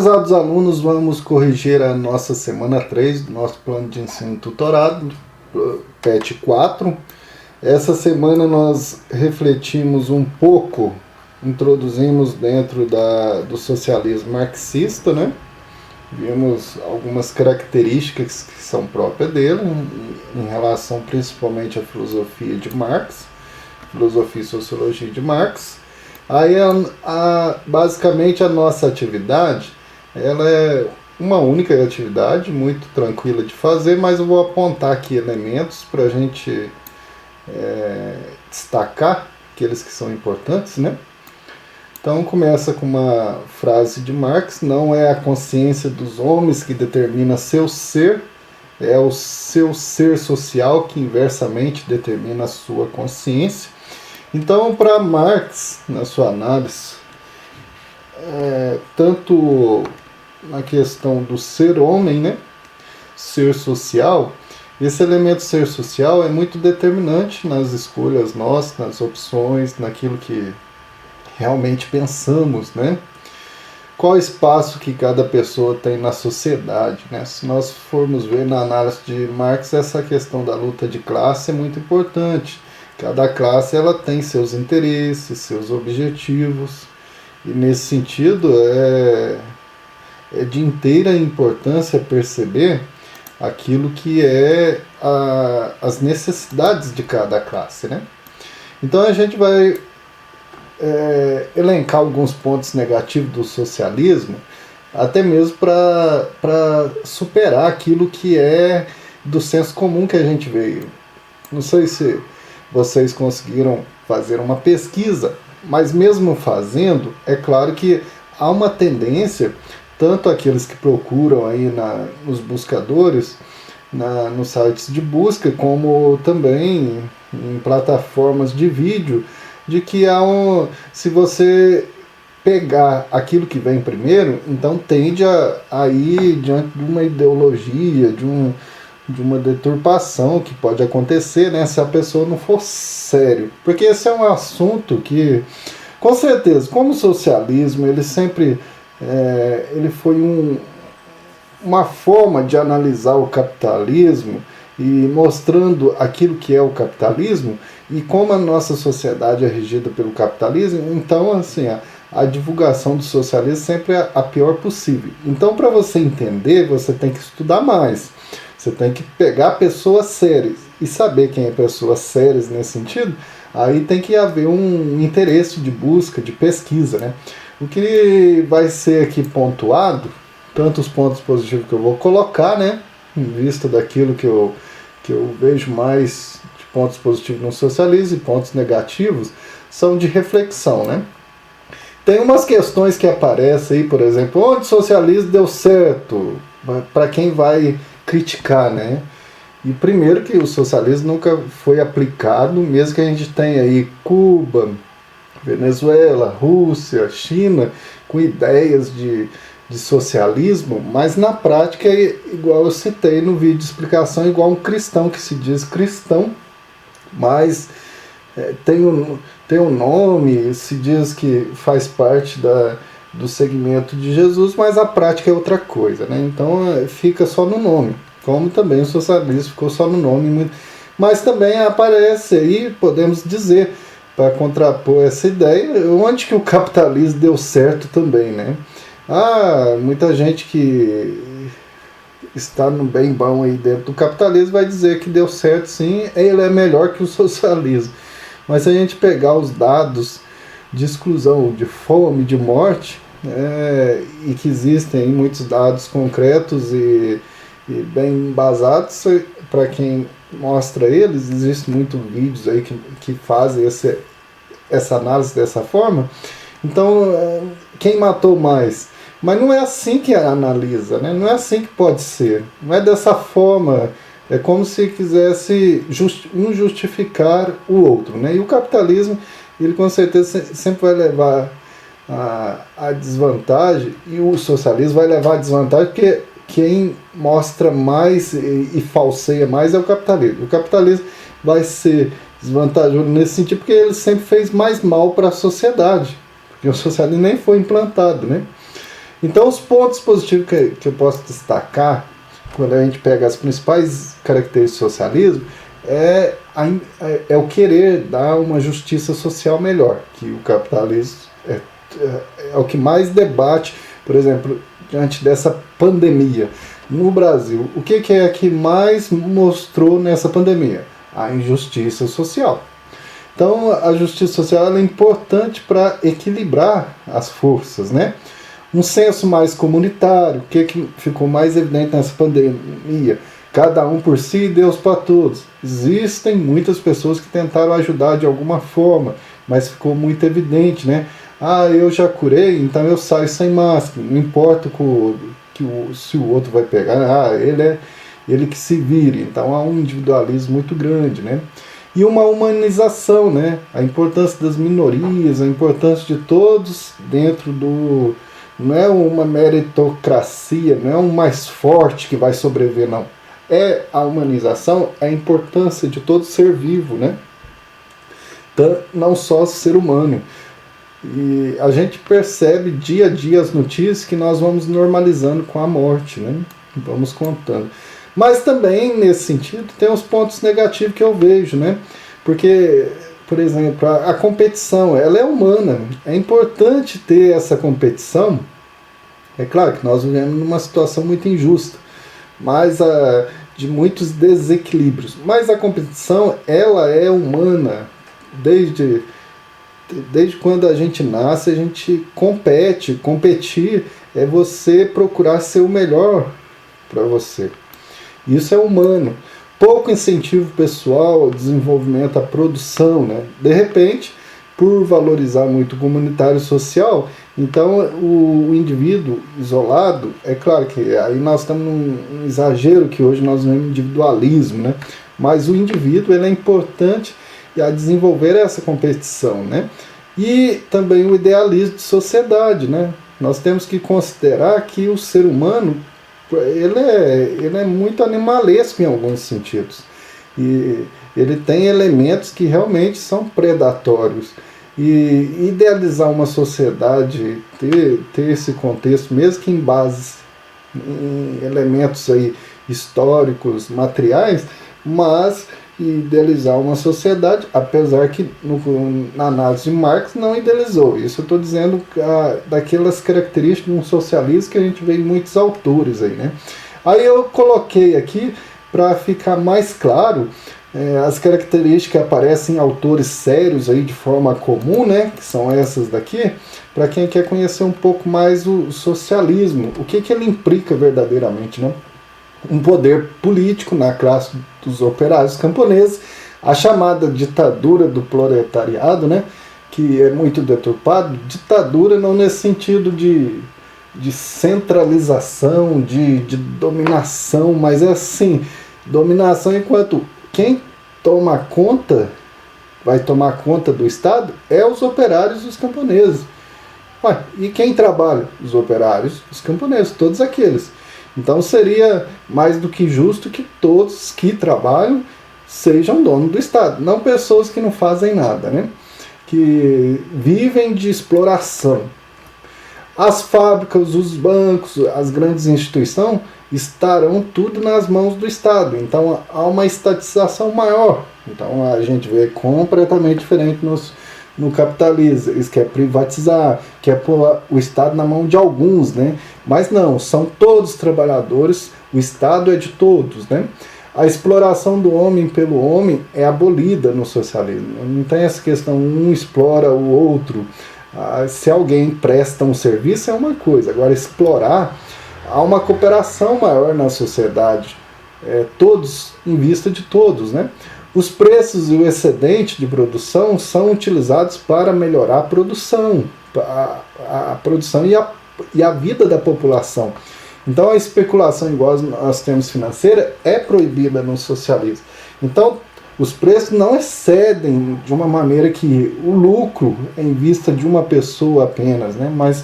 Prezados alunos, vamos corrigir a nossa semana 3 do nosso plano de ensino tutorado, PET 4. Essa semana nós refletimos um pouco, introduzimos dentro do socialismo marxista, né? Vimos algumas características que são próprias dele, em relação principalmente à filosofia de Marx, filosofia e sociologia de Marx. Aí, basicamente, a nossa atividade, ela é uma única atividade, muito tranquila de fazer, mas eu vou apontar aqui elementos para a gente destacar aqueles que são importantes, né? Então, começa com uma frase de Marx: não é a consciência dos homens que determina seu ser, é o seu ser social que inversamente determina a sua consciência. Então, para Marx, na sua análise, tanto na questão do ser homem, né, ser social, esse elemento ser social é muito determinante nas escolhas nossas, nas opções, naquilo que realmente pensamos, né? Qual o espaço que cada pessoa tem na sociedade, né? Se nós formos ver na análise de Marx, essa questão da luta de classe é muito importante. Cada classe ela tem seus interesses, seus objetivos, e nesse sentido é de inteira importância perceber aquilo que é as necessidades de cada classe, né? Então a gente vai elencar alguns pontos negativos do socialismo, até mesmo para superar aquilo que é do senso comum que a gente veio. Não sei se vocês conseguiram fazer uma pesquisa, mas mesmo fazendo, é claro que há uma tendência, tanto aqueles que procuram aí nos buscadores, nos sites de busca, como também em plataformas de vídeo, de que se você pegar aquilo que vem primeiro, então tende a ir diante de uma ideologia, de uma deturpação que pode acontecer, né, se a pessoa não for sério. Porque esse é um assunto que, com certeza, como o socialismo, ele sempre ele foi uma forma de analisar o capitalismo e mostrando aquilo que é o capitalismo e como a nossa sociedade é regida pelo capitalismo. Então, assim, a divulgação do socialismo sempre é a pior possível. Então, para você entender, você tem que estudar mais. Você tem que pegar pessoas sérias e saber quem é pessoas sérias nesse sentido. Aí tem que haver um interesse de busca, de pesquisa, né? O que vai ser aqui pontuado, tanto os pontos positivos que eu vou colocar, né, em vista daquilo que eu vejo mais de pontos positivos no socialismo e pontos negativos, são de reflexão, né? Tem umas questões que aparecem aí, por exemplo, onde o socialismo deu certo, para quem vai criticar, né? E primeiro que o socialismo nunca foi aplicado, mesmo que a gente tenha aí Cuba, Venezuela, Rússia, China, com ideias de socialismo, mas na prática é igual eu citei no vídeo de explicação, igual um cristão que se diz cristão, mas tem um nome, se diz que faz parte do segmento de Jesus, mas a prática é outra coisa, né? Então fica só no nome, como também o socialismo ficou só no nome, mas também aparece aí, podemos dizer, para contrapor essa ideia, onde que o capitalismo deu certo também, né? Muita gente que está no bem bom aí dentro do capitalismo vai dizer que deu certo sim, ele é melhor que o socialismo. Mas se a gente pegar os dados de exclusão, de fome, de morte, e que existem muitos dados concretos e bem embasados, para quem mostra eles, existem muitos vídeos aí que fazem essa análise dessa forma. Então, quem matou mais? Mas não é assim que analisa, né? Não é assim que pode ser. Não é dessa forma. É como se quisesse um justificar o outro, né? E o capitalismo, ele com certeza sempre vai levar a desvantagem, e o socialismo vai levar a desvantagem, porque quem mostra mais e falseia mais é o capitalismo. O capitalismo vai ser desvantajoso nesse sentido porque ele sempre fez mais mal para a sociedade, porque o socialismo nem foi implantado, né? Então, os pontos positivos que eu posso destacar, quando a gente pega as principais características do socialismo, é o querer dar uma justiça social melhor, que o capitalismo é o que mais debate, por exemplo, diante dessa pandemia. No Brasil, o que é que mais mostrou nessa pandemia? A injustiça social. Então, a justiça social é importante para equilibrar as forças, né? Um senso mais comunitário, o que ficou mais evidente nessa pandemia? Cada um por si, Deus para todos. Existem muitas pessoas que tentaram ajudar de alguma forma, mas ficou muito evidente, né? Eu já curei, então eu saio sem máscara, não importa se o outro vai pegar, ele que se vire. Então há um individualismo muito grande, né? E uma humanização, né? A importância das minorias, a importância de todos dentro do... Não é uma meritocracia, não é um mais forte que vai sobreviver, não. É a humanização, a importância de todo ser vivo, né? Então, não só ser humano. E a gente percebe dia a dia as notícias que nós vamos normalizando com a morte, né? Vamos contando. Mas também, nesse sentido, tem os pontos negativos que eu vejo, né? Porque, por exemplo, a competição, ela é humana. É importante ter essa competição. É claro que nós vivemos numa situação muito injusta, mas de muitos desequilíbrios. Mas a competição, ela é humana. Desde quando a gente nasce, a gente compete. Competir é você procurar ser o melhor para você. Isso é humano. Pouco incentivo pessoal ao desenvolvimento, à produção, né? De repente, por valorizar muito o comunitário e social, então o indivíduo isolado, é claro que aí nós estamos num exagero que hoje nós vemos individualismo, né? Mas o indivíduo, ele é importante a desenvolver essa competição, né? E também o idealismo de sociedade, né? Nós temos que considerar que o ser humano ele é muito animalesco em alguns sentidos. E ele tem elementos que realmente são predatórios. E idealizar uma sociedade, ter esse contexto, mesmo que em bases, em elementos aí históricos, materiais, mas idealizar uma sociedade, apesar que na análise de Marx não idealizou. Isso eu estou dizendo daquelas características de um socialismo que a gente vê em muitos autores aí, né? Aí eu coloquei aqui para ficar mais claro as características que aparecem em autores sérios aí de forma comum, né? Que são essas daqui, para quem quer conhecer um pouco mais o socialismo, o que ele implica verdadeiramente, né? Um poder político na classe dos operários camponeses, a chamada ditadura do proletariado, né, que é muito deturpado. Ditadura não nesse sentido de centralização, de dominação, mas é assim, dominação enquanto quem toma conta, vai tomar conta do Estado, é os operários e os camponeses. E quem trabalha? Os operários, os camponeses, todos aqueles. Então seria mais do que justo que todos que trabalham sejam donos do Estado, não pessoas que não fazem nada, né? Que vivem de exploração. As fábricas, os bancos, as grandes instituições estarão tudo nas mãos do Estado, então há uma estatização maior. Então a gente vê completamente diferente no capitalismo. Eles querem privatizar, quer pôr o Estado na mão de alguns, né? Mas não, são todos trabalhadores, o Estado é de todos, né? A exploração do homem pelo homem é abolida no socialismo. Não tem essa questão, um explora o outro. Se alguém presta um serviço é uma coisa, agora explorar, há uma cooperação maior na sociedade, todos em vista de todos, né? Os preços e o excedente de produção são utilizados para melhorar a produção, a produção e a vida da população. Então a especulação igual nós temos financeira é proibida no socialismo. Então os preços não excedem de uma maneira que o lucro é em vista de uma pessoa apenas, né? Mas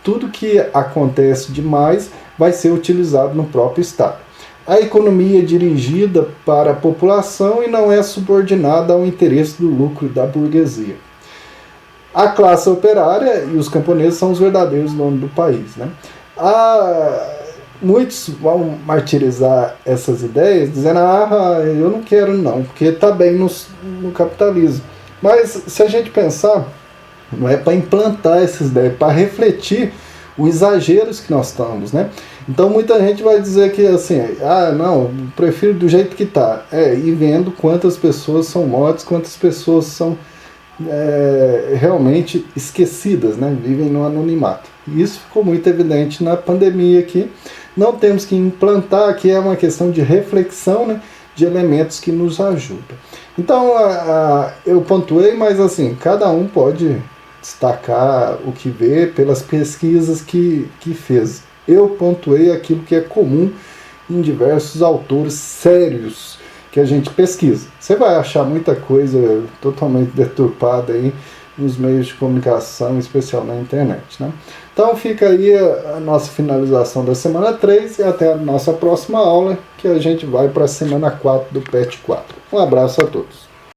tudo que acontece demais vai ser utilizado no próprio Estado. A economia é dirigida para a população e não é subordinada ao interesse do lucro da burguesia. A classe operária e os camponeses são os verdadeiros donos do país, né? Muitos vão martirizar essas ideias, dizendo, eu não quero não, porque está bem no capitalismo. Mas se a gente pensar, não é para implantar essas ideias, é para refletir os exageros que nós estamos, né? Então muita gente vai dizer que assim, não, prefiro do jeito que está. E vendo quantas pessoas são mortas, quantas pessoas são realmente esquecidas, né? Vivem no anonimato. E isso ficou muito evidente na pandemia aqui. Não temos que implantar, que é uma questão de reflexão, né, de elementos que nos ajudam. Então, eu pontuei, mas assim, cada um pode destacar o que vê pelas pesquisas que fez. Eu pontuei aquilo que é comum em diversos autores sérios que a gente pesquisa. Você vai achar muita coisa totalmente deturpada aí nos meios de comunicação, especialmente na internet, né? Então fica aí a nossa finalização da semana 3 e até a nossa próxima aula, que a gente vai para a semana 4 do PET 4. Um abraço a todos.